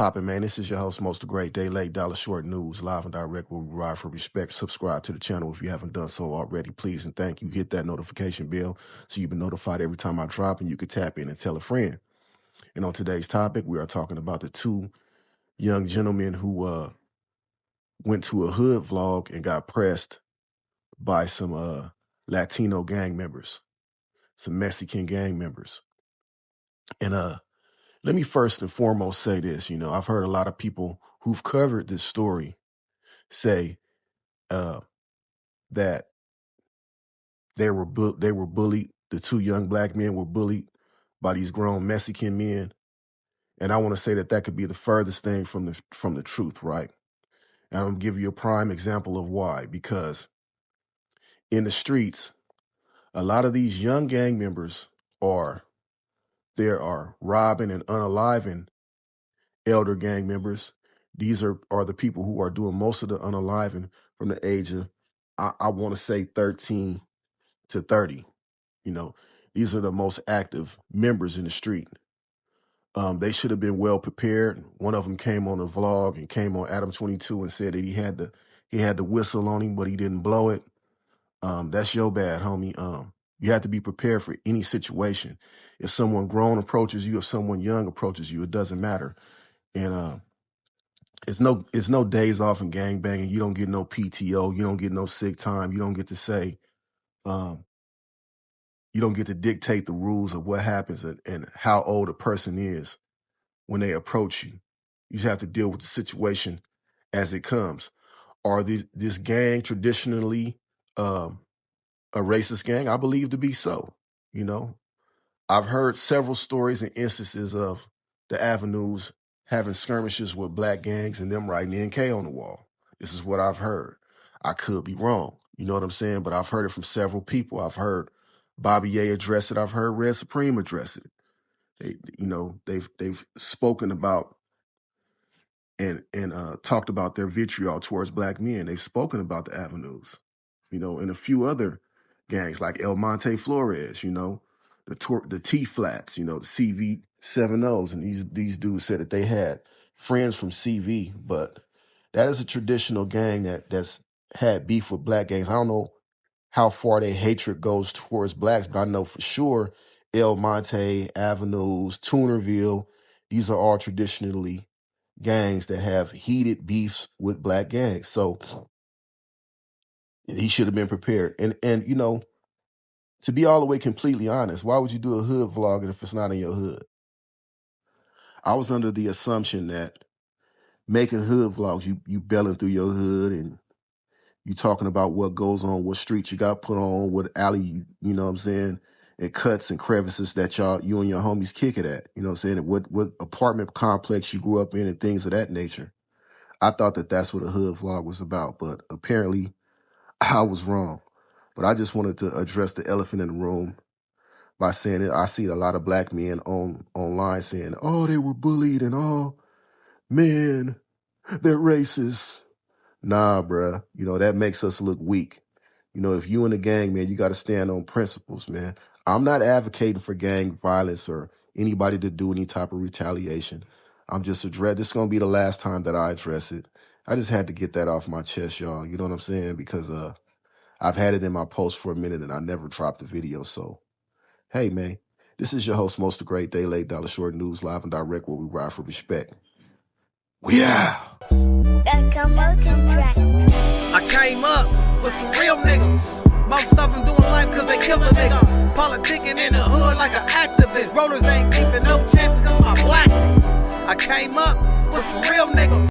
poppin', man? This is your host, Most Great Day Late Dollar Short News, live and direct where we ride for respect. Subscribe to the channel if you haven't done so already, please, and thank you. Hit that notification bell so you've been notified every time I drop, and you can tap in and tell a friend. And on today's topic, we are talking about the two young gentlemen who went to a hood vlog and got pressed by some Latino gang members, some Mexican gang members. And let me first and foremost say this. I've heard a lot of people who've covered this story say that they were bullied. The two young black men were bullied by these grown Mexican men, and I want to say that could be the furthest thing from the truth, right? And I'm gonna give you a prime example of why. Because in the streets, a lot of these young gang members are robbing and unaliving elder gang members. These are the people who are doing most of the unaliving from the age of, I want to say 13 to 30. These are the most active members in the street. They should have been well prepared. One of them came on a vlog and came on Adam 22 and said that he had the whistle on him, but he didn't blow it. That's your bad, homie. You have to be prepared for any situation. If someone grown approaches you, if someone young approaches you, it doesn't matter. And it's no days off in gang banging. You don't get no PTO. You don't get no sick time. You don't get to say, you don't get to dictate the rules of what happens and how old a person is when they approach you. You just have to deal with the situation as it comes. Are this gang traditionally a racist gang? I believe to be so. I've heard several stories and instances of the Avenues having skirmishes with black gangs and them writing NK on the wall. This is what I've heard. I could be wrong. You know what I'm saying? But I've heard it from several people. I've heard Bobby A address it. I've heard Red Supreme address it. They've spoken about and talked about their vitriol towards black men. They've spoken about the Avenues, and a few other gangs like El Monte Flores, the T Flats, the CV70s, and these dudes said that they had friends from CV, but that is a traditional gang that's had beef with black gangs. I don't know how far their hatred goes towards blacks, but I know for sure El Monte, Avenues, Tunerville, these are all traditionally gangs that have heated beefs with black gangs. So he should have been prepared. And to be all the way completely honest, why would you do a hood vlog if it's not in your hood? I was under the assumption that making hood vlogs, you belling through your hood and you talking about what goes on, what streets you got put on, what alley, you know what I'm saying, and cuts and crevices that you and your homies kick it at, you know what I'm saying, what apartment complex you grew up in and things of that nature. I thought that that's what a hood vlog was about, but apparently I was wrong. But I just wanted to address the elephant in the room by saying that I see a lot of black men online saying, oh, they were bullied and oh, man, they're racist. Nah, bruh. That makes us look weak. If you in a gang, man, you got to stand on principles, man. I'm not advocating for gang violence or anybody to do any type of retaliation. I'm just this is going to be the last time that I address it. I just had to get that off my chest, y'all. You know what I'm saying? Because I've had it in my post for a minute and I never dropped the video. So, hey, man, this is your host, Most Great Day Late Dollar Short News, live and direct where we ride for respect. We out. I came up with some real niggas. Most of them doing life cause they killed a nigga. Politicking in the hood like an activist. Rollers ain't keeping no chances cause my blackness. I came up with some real niggas.